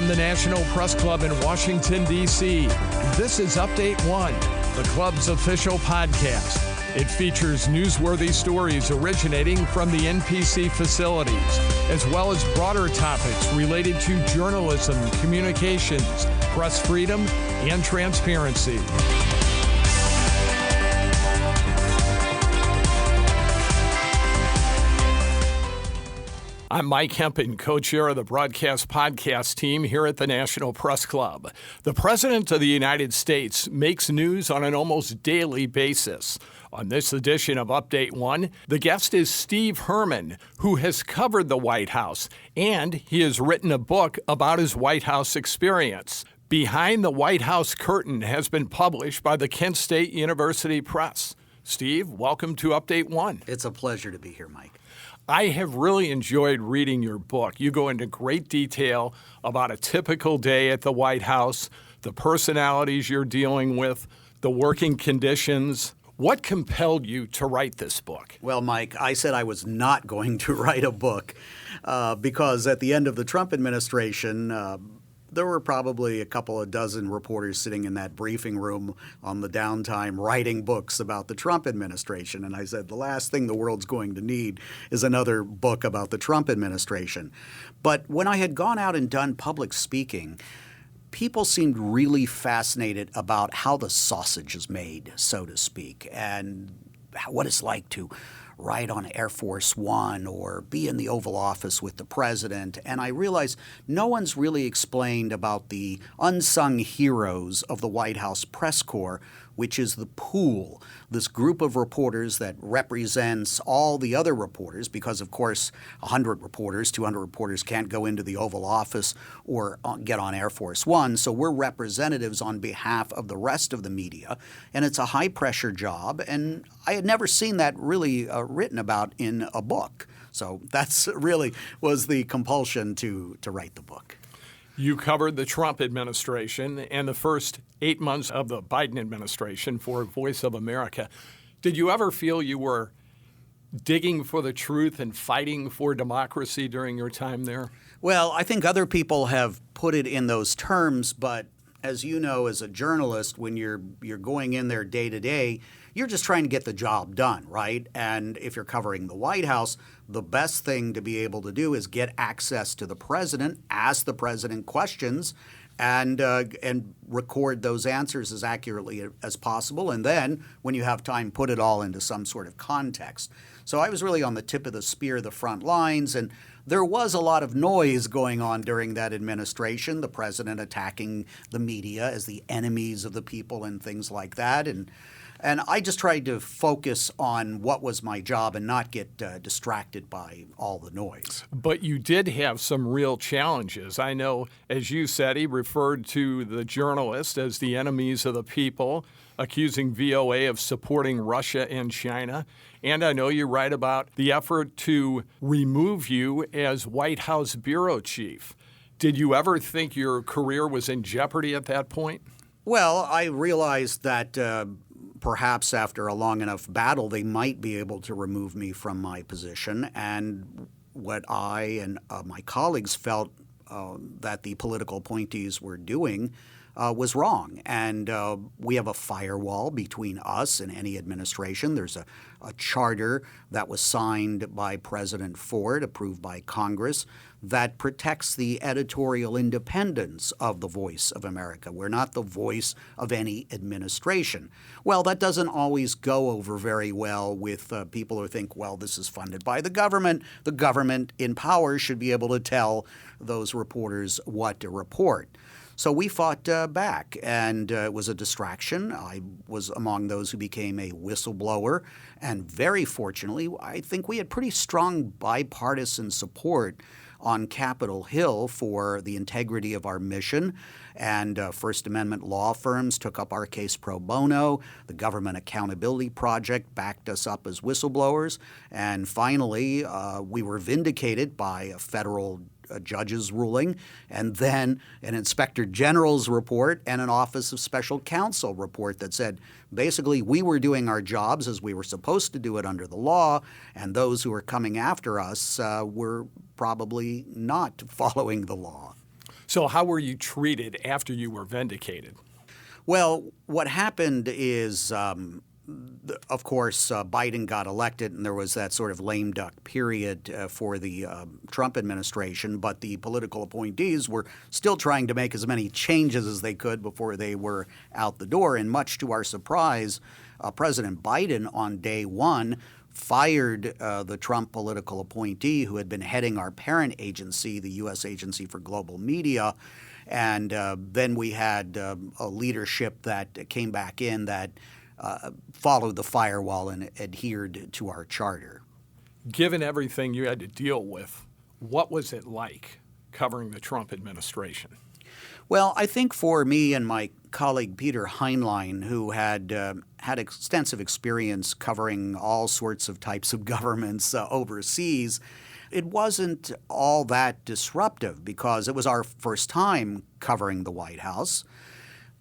From the National Press Club in Washington, D.C., this is Update One, the club's official podcast. It features newsworthy stories originating from the NPC facilities, as well as broader topics related to journalism, communications, press freedom, and transparency. I'm Mike Hempen, co-chair of the Broadcast Podcast team here at the National Press Club. The President of the United States makes news on an almost daily basis. On this edition of Update One, the guest is Steve Herman, who has covered the White House, and he has written a book about his White House experience. Behind the White House Curtain has been published by the Kent State University Press. Steve, welcome to Update One. It's a pleasure to be here, Mike. I have really enjoyed reading your book. You go into great detail about a typical day at the White House, the personalities you're dealing with, the working conditions. What compelled you to write this book? Well, Mike, I said I was not going to write a book because at the end of the Trump administration, there were probably a couple of dozen reporters sitting in that briefing room on the downtime writing books about the Trump administration. And I said, the last thing the world's going to need is another book about the Trump administration. But when I had gone out and done public speaking, people seemed really fascinated about how the sausage is made, so to speak, and what it's like to ride on Air Force One or be in the Oval Office with the president. And I realized no one's really explained about the unsung heroes of the White House press corps, which is the pool, this group of reporters that represents all the other reporters because, of course, 100 reporters, 200 reporters can't go into the Oval Office or get on Air Force One. So we're representatives on behalf of the rest of the media. And it's a high-pressure job. And I had never seen that really written about in a book. So that's really was the compulsion to write the book. You covered the Trump administration and the first 8 months of the Biden administration for Voice of America. Did you ever feel you were digging for the truth and fighting for democracy during your time there? Well, I think other people have put it in those terms, but as you know, as a journalist, when you're going in there day to day, you're just trying to get the job done, right? And if you're covering the White House, the best thing to be able to do is get access to the president, ask the president questions, and record those answers as accurately as possible. And then, when you have time, put it all into some sort of context. So I was really on the tip of the spear, the front lines, and there was a lot of noise going on during that administration, the president attacking the media as the enemies of the people and things like that. And I just tried to focus on what was my job and not get distracted by all the noise. But you did have some real challenges. I know, as you said, he referred to the journalists as the enemies of the people, accusing VOA of supporting Russia and China. And I know you write about the effort to remove you as White House bureau chief. Did you ever think your career was in jeopardy at that point? Well, I realized that perhaps after a long enough battle, they might be able to remove me from my position. And what I and my colleagues felt that the political appointees were doing was wrong. And we have a firewall between us and any administration. There's a charter that was signed by President Ford, approved by Congress, that protects the editorial independence of the Voice of America. We're not the voice of any administration. Well, that doesn't always go over very well with people who think, well, this is funded by the government. The government in power should be able to tell those reporters what to report. So we fought back, and it was a distraction. I was among those who became a whistleblower, and very fortunately, I think we had pretty strong bipartisan support on Capitol Hill for the integrity of our mission, and First Amendment law firms took up our case pro bono. The Government Accountability Project backed us up as whistleblowers, and finally, we were vindicated by a federal judge's ruling, and then an inspector general's report and an Office of Special Counsel report that said basically we were doing our jobs as we were supposed to do it under the law, and those who were coming after us were probably not following the law. So how were you treated after you were vindicated? Well, what happened is, of course, Biden got elected, and there was that sort of lame duck period for the Trump administration. But the political appointees were still trying to make as many changes as they could before they were out the door. And much to our surprise, President Biden on day one fired the Trump political appointee who had been heading our parent agency, the U.S. Agency for Global Media. And then we had a leadership that came back in that followed the firewall and adhered to our charter. Given everything you had to deal with, what was it like covering the Trump administration? Well, I think for me and my colleague Peter Heinlein, who had extensive experience covering all sorts of types of governments overseas, it wasn't all that disruptive because it was our first time covering the White House.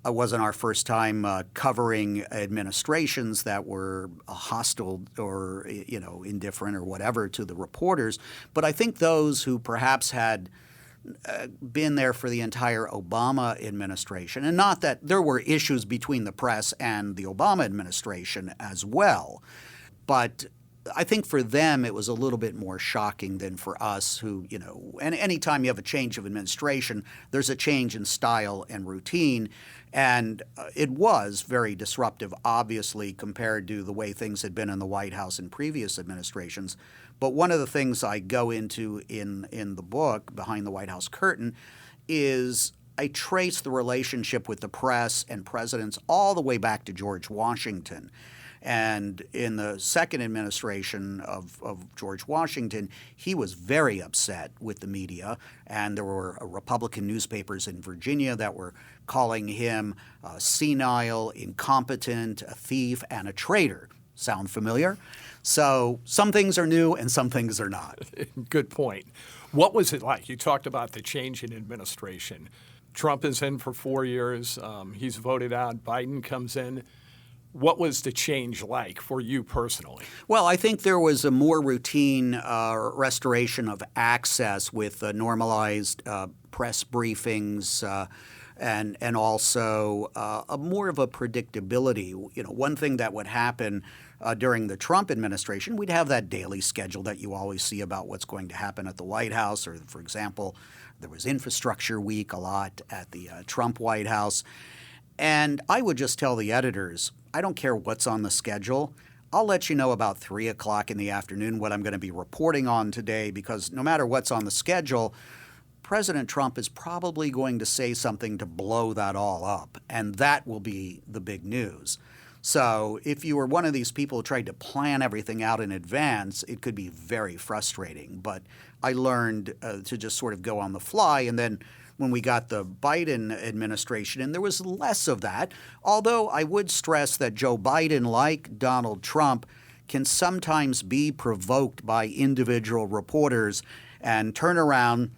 It wasn't our first time covering administrations that were hostile or indifferent or whatever to the reporters. But I think those who perhaps had been there for the entire Obama administration, and not that there were issues between the press and the Obama administration as well, but I think for them it was a little bit more shocking than for us who, and anytime you have a change of administration, there's a change in style and routine. And it was very disruptive, obviously, compared to the way things had been in the White House in previous administrations. But one of the things I go into in the book, Behind the White House Curtain, is I trace the relationship with the press and presidents all the way back to George Washington. And in the second administration of George Washington, he was very upset with the media. And there were Republican newspapers in Virginia that were calling him senile, incompetent, a thief, and a traitor. Sound familiar? So some things are new and some things are not. Good point. What was it like? You talked about the change in administration. Trump is in for 4 years. He's voted out. Biden comes in. What was the change like for you personally? Well, I think there was a more routine restoration of access with normalized press briefings and also more of a predictability. One thing that would happen during the Trump administration, we'd have that daily schedule that you always see about what's going to happen at the White House. Or, for example, there was Infrastructure Week a lot at the Trump White House. And I would just tell the editors, I don't care what's on the schedule. I'll let you know about 3 o'clock in the afternoon what I'm going to be reporting on today, because no matter what's on the schedule, President Trump is probably going to say something to blow that all up, and that will be the big news. So if you were one of these people who tried to plan everything out in advance, it could be very frustrating. But I learned to just sort of go on the fly, and then when we got the Biden administration, and there was less of that, although I would stress that Joe Biden, like Donald Trump, can sometimes be provoked by individual reporters and turn around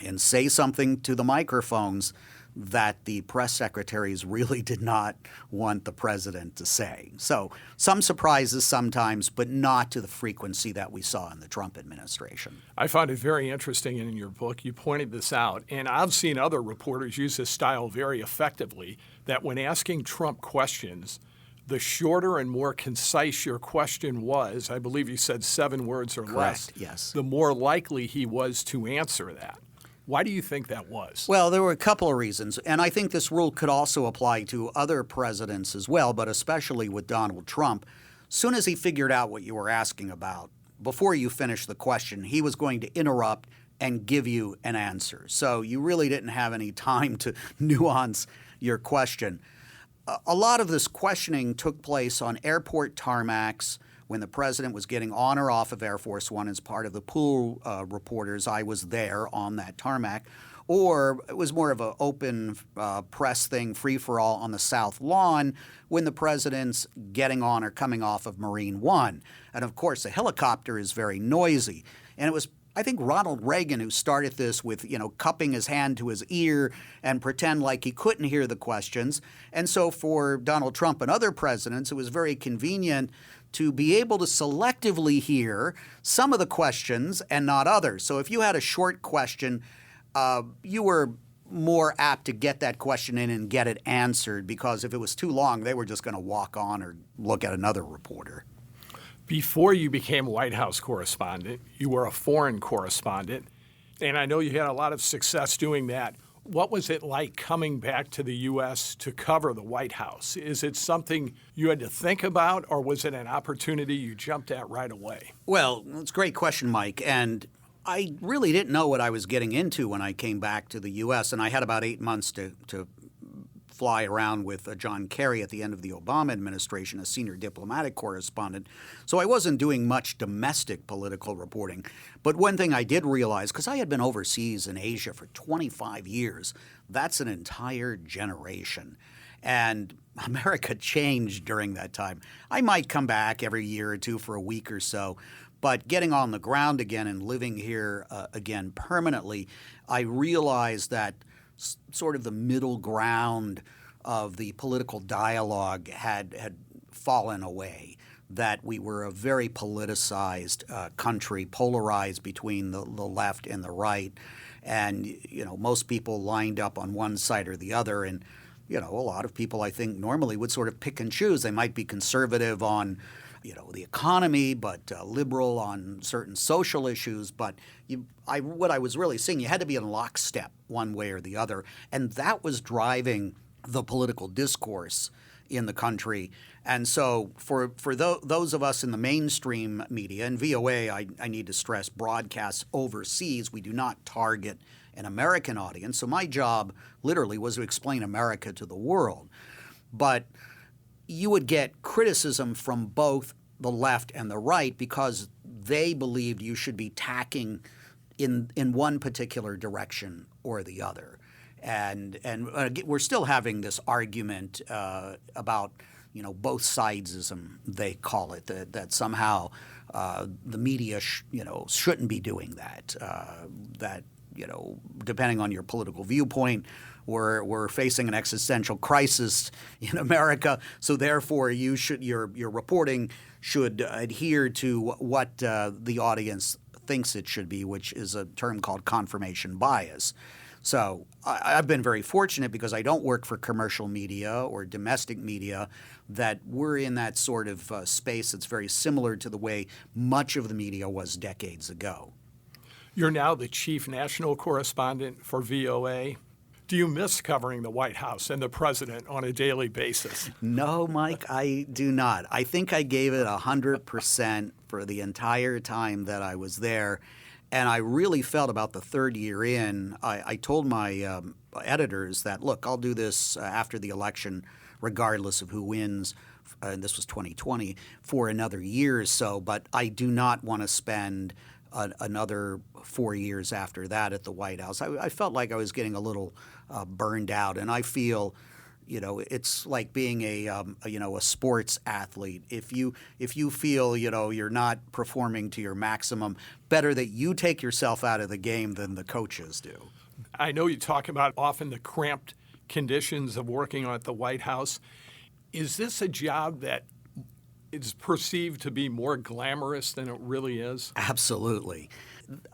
and say something to the microphones that the press secretaries really did not want the president to say. So some surprises sometimes, but not to the frequency that we saw in the Trump administration. I found it very interesting in your book. You pointed this out, and I've seen other reporters use this style very effectively, that when asking Trump questions, the shorter and more concise your question was, I believe you said 7 words or less, Correct, yes. the more likely he was to answer that. Why do you think that was? Well, there were a couple of reasons, and I think this rule could also apply to other presidents as well, but especially with Donald Trump. Soon as he figured out what you were asking about, before you finished the question, he was going to interrupt and give you an answer. So you really didn't have any time to nuance your question. A lot of this questioning took place on airport tarmacs, when the president was getting on or off of Air Force One as part of the pool reporters. I was there on that tarmac. Or it was more of an open press thing, free-for-all on the South Lawn when the president's getting on or coming off of Marine One. And, of course, the helicopter is very noisy. And it was, I think, Ronald Reagan who started this with, cupping his hand to his ear and pretend like he couldn't hear the questions. And so for Donald Trump and other presidents, it was very convenient to be able to selectively hear some of the questions and not others. So if you had a short question, you were more apt to get that question in and get it answered, because if it was too long, they were just going to walk on or look at another reporter. Before you became White House correspondent, you were a foreign correspondent, and I know you had a lot of success doing that. What was it like coming back to the U.S. to cover the White House? Is it something you had to think about, or was it an opportunity you jumped at right away? Well, it's a great question, Mike. And I really didn't know what I was getting into when I came back to the U.S., and I had about 8 months to fly around with John Kerry at the end of the Obama administration as senior diplomatic correspondent. So I wasn't doing much domestic political reporting. But one thing I did realize, because I had been overseas in Asia for 25 years, that's an entire generation. And America changed during that time. I might come back every year or two for a week or so, but getting on the ground again and living here again permanently, I realized that sort of the middle ground of the political dialogue had fallen away, that we were a very politicized country, polarized between the left and the right. And, most people lined up on one side or the other. And, a lot of people, I think, normally would sort of pick and choose. They might be conservative on the economy, but liberal on certain social issues. But what I was really seeing, you had to be in lockstep one way or the other. And that was driving the political discourse in the country. And so for those of us in the mainstream media, and VOA, I need to stress, broadcasts overseas, we do not target an American audience. So my job literally was to explain America to the world. But you would get criticism from both the left and the right because they believed you should be tacking in one particular direction or the other. And we're still having this argument about both sidesism, they call it, that somehow the media shouldn't be doing that. That depending on your political viewpoint, we're facing an existential crisis in America, so therefore your reporting should adhere to what the audience thinks it should be, which is a term called confirmation bias. So I've been very fortunate because I don't work for commercial media or domestic media, that we're in that sort of space that's very similar to the way much of the media was decades ago. You're now the chief national correspondent for VOA. Do you miss covering the White House and the president on a daily basis? No, Mike, I do not. I think I gave it 100% for the entire time that I was there. And I really felt about the third year in, I told my editors that, look, I'll do this after the election, regardless of who wins, and this was 2020, for another year or so. But I do not want to spend another 4 years after that at the White House. I felt like I was getting a little burned out, and I feel, it's like being a sports athlete. If you feel you're not performing to your maximum, better that you take yourself out of the game than the coaches do. I know you talk about often the cramped conditions of working at the White House. Is this a job that is perceived to be more glamorous than it really is? Absolutely.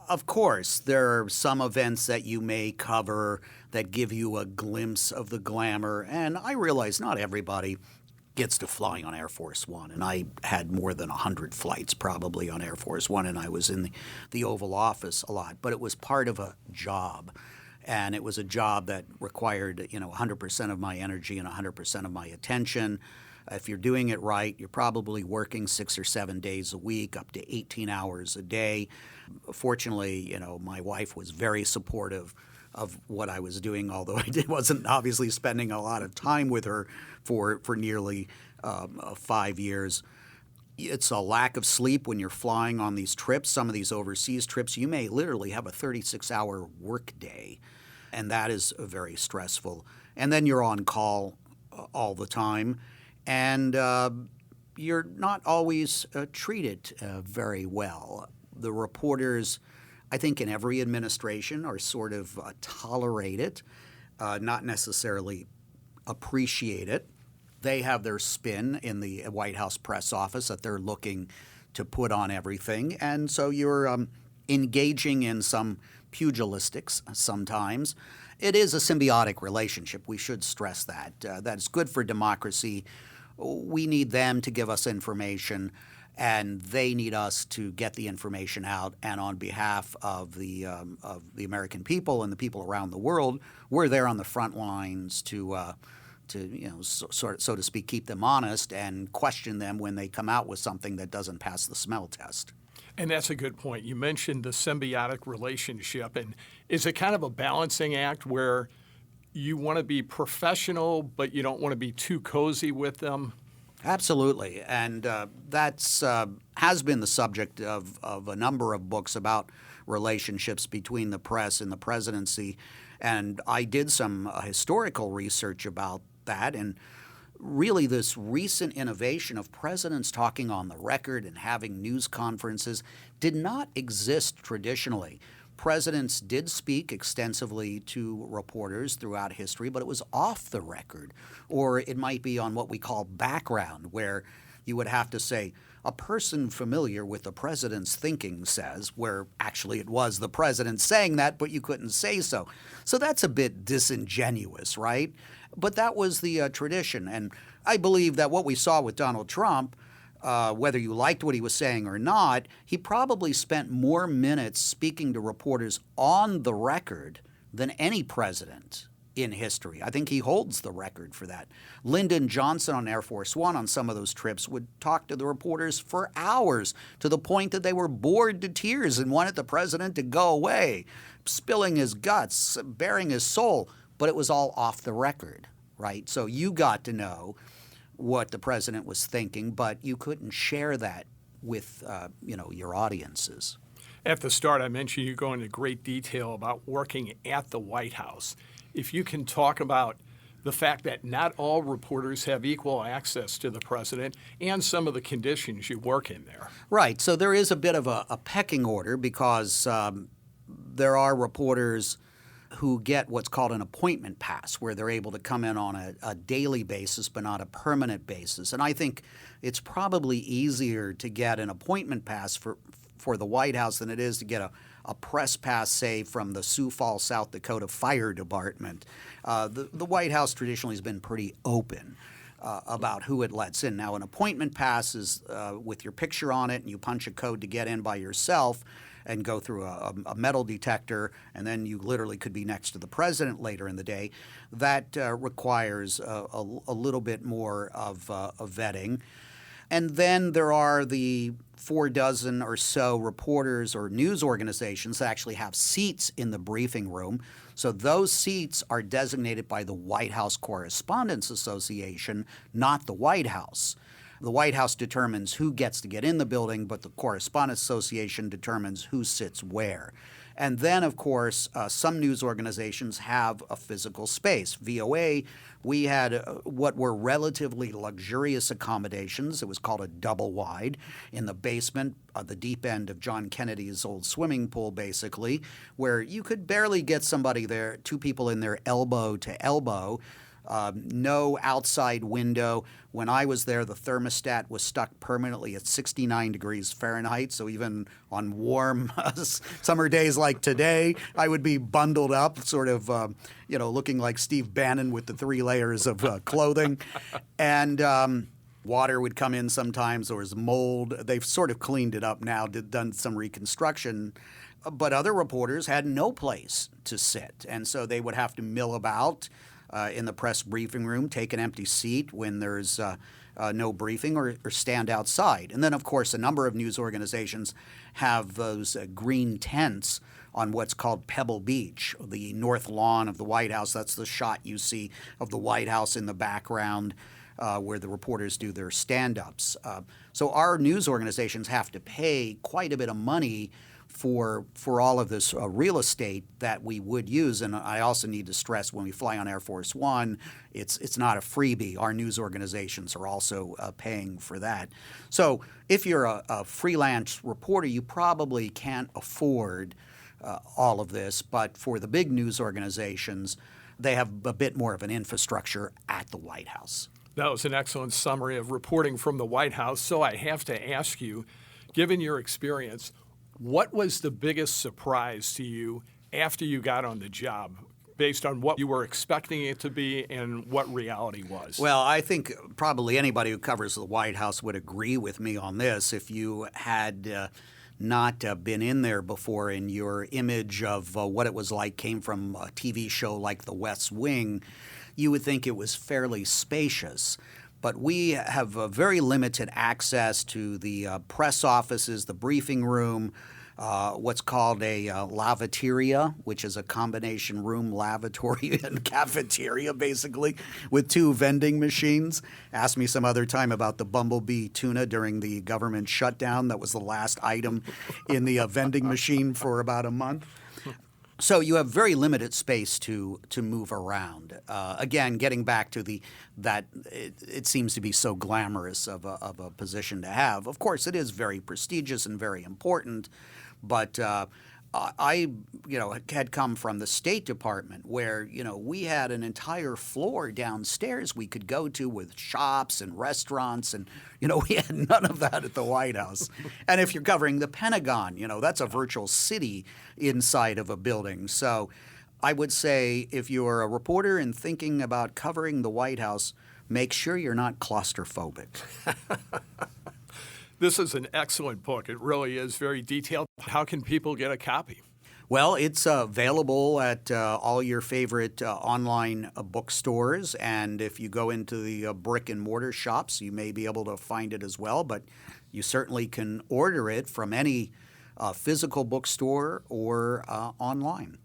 Of course, there are some events that you may cover that give you a glimpse of the glamour, and I realize not everybody gets to flying on Air Force One, and I had more than 100 flights probably on Air Force One, and I was in the Oval Office a lot, but it was part of a job. And it was a job that required, 100% of my energy and 100% of my attention. If you're doing it right, you're probably working 6 or 7 days a week, up to 18 hours a day. Fortunately, my wife was very supportive of what I was doing, although I wasn't obviously spending a lot of time with her for nearly 5 years. It's a lack of sleep when you're flying on these trips. Some of these overseas trips, you may literally have a 36-hour work day, and that is very stressful. And then you're on call all the time, and you're not always treated very well. The reporters, I think in every administration, are sort of tolerate it, not necessarily appreciate it. They have their spin in the White House press office that they're looking to put on everything. And so you're engaging in some pugilistic sometimes. It is a symbiotic relationship. We should stress that. That's good for democracy. We need them to give us information, and they need us to get the information out. And on behalf of the American people and the people around the world, we're there on the front lines to so to speak, keep them honest and question them when they come out with something that doesn't pass the smell test. And that's a good point. You mentioned the symbiotic relationship. And is it kind of a balancing act where you want to be professional, but you don't want to be too cozy with them? Absolutely. And that's has been the subject of a number of books about relationships between the press and the presidency. And I did some historical research about that. And really, this recent innovation of presidents talking on the record and having news conferences did not exist traditionally. Presidents did speak extensively to reporters throughout history, but it was off the record, or it might be on what we call background, where you would have to say, a person familiar with the president's thinking says, where actually it was the president saying that, but you couldn't say so. So that's a bit disingenuous, right? But that was the tradition. And I believe that what we saw with Donald Trump, whether you liked what he was saying or not, he probably spent more minutes speaking to reporters on the record than any president in history. I think he holds the record for that. Lyndon Johnson on Air Force One on some of those trips would talk to the reporters for hours to the point that they were bored to tears and wanted the president to go away, spilling his guts, bearing his soul. But it was all off the record, right? So you got to know what the president was thinking, but you couldn't share that with your audiences. At the start, I mentioned you go into great detail about working at the White House. If you can talk about the fact that not all reporters have equal access to the president and some of the conditions you work in there. Right. So there is a bit of a pecking order because there are reporters who get what's called an appointment pass, where they're able to come in on a daily basis but not a permanent basis. And I think it's probably easier to get an appointment pass for the White House than it is to get a press pass, say, from the Sioux Falls, South Dakota Fire Department. The White House traditionally has been pretty open about who it lets in. Now, an appointment pass is with your picture on it, and you punch a code to get in by yourself and go through a metal detector, and then you literally could be next to the president later in the day. That requires a little bit more of vetting. And then there are the 4 dozen or so reporters or news organizations that actually have seats in the briefing room. So those seats are designated by the White House Correspondents Association, not the White House. The White House determines who gets to get in the building, but the Correspondents Association determines who sits where. And then, of course, some news organizations have a physical space. VOA, we had what were relatively luxurious accommodations. It was called a double wide in the basement, the deep end of John Kennedy's old swimming pool, basically, where you could barely get somebody there, 2 people in there elbow to elbow. No outside window. When I was there, the thermostat was stuck permanently at 69 degrees Fahrenheit. So even on warm summer days like today, I would be bundled up, sort of, looking like Steve Bannon with the 3 layers of clothing. And water would come in sometimes. There was mold. They've sort of cleaned it up now, done some reconstruction. But other reporters had no place to sit. And so they would have to mill about in the press briefing room, take an empty seat when there's no briefing, or stand outside. And then, of course, a number of news organizations have those green tents on what's called Pebble Beach, the north lawn of the White House. That's the shot you see of the White House in the background where the reporters do their stand-ups. So our news organizations have to pay quite a bit of money for all of this real estate that we would use. And I also need to stress, when we fly on Air Force One, it's not a freebie. Our news organizations are also paying for that. So if you're a freelance reporter, you probably can't afford all of this. But for the big news organizations, they have a bit more of an infrastructure at the White House. That was an excellent summary of reporting from the White House. So I have to ask you, given your experience, what was the biggest surprise to you after you got on the job, based on what you were expecting it to be and what reality was? Well, I think probably anybody who covers the White House would agree with me on this. If you had not been in there before and your image of what it was like came from a TV show like The West Wing, you would think it was fairly spacious. But we have very limited access to the press offices, the briefing room, what's called a lavateria, which is a combination room, lavatory, and cafeteria, basically, with 2 vending machines. Ask me some other time about the bumblebee tuna during the government shutdown. That was the last item in the vending machine for about a month. So you have very limited space to move around. Again, getting back to that it seems to be so glamorous of a position to have. Of course, it is very prestigious and very important, but I had come from the State Department where, we had an entire floor downstairs we could go to with shops and restaurants, and, we had none of that at the White House. And if you're covering the Pentagon, that's a virtual city inside of a building. So I would say if you're a reporter and thinking about covering the White House, make sure you're not claustrophobic. This is an excellent book. It really is very detailed. How can people get a copy? Well, it's available at all your favorite online bookstores, and if you go into the brick and mortar shops, you may be able to find it as well, but you certainly can order it from any physical bookstore or online.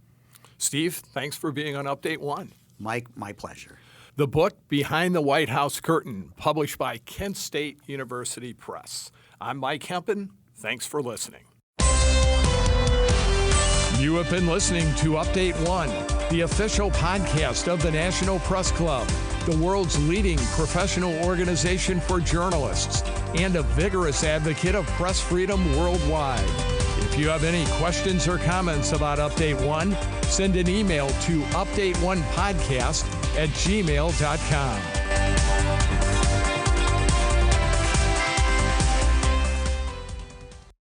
Steve, thanks for being on Update One. Mike, my pleasure. The book, Behind the White House Curtain, published by Kent State University Press. I'm Mike Hempen. Thanks for listening. You have been listening to Update One, the official podcast of the National Press Club, the world's leading professional organization for journalists and a vigorous advocate of press freedom worldwide. If you have any questions or comments about Update One, send an email to updateonepodcast@gmail.com.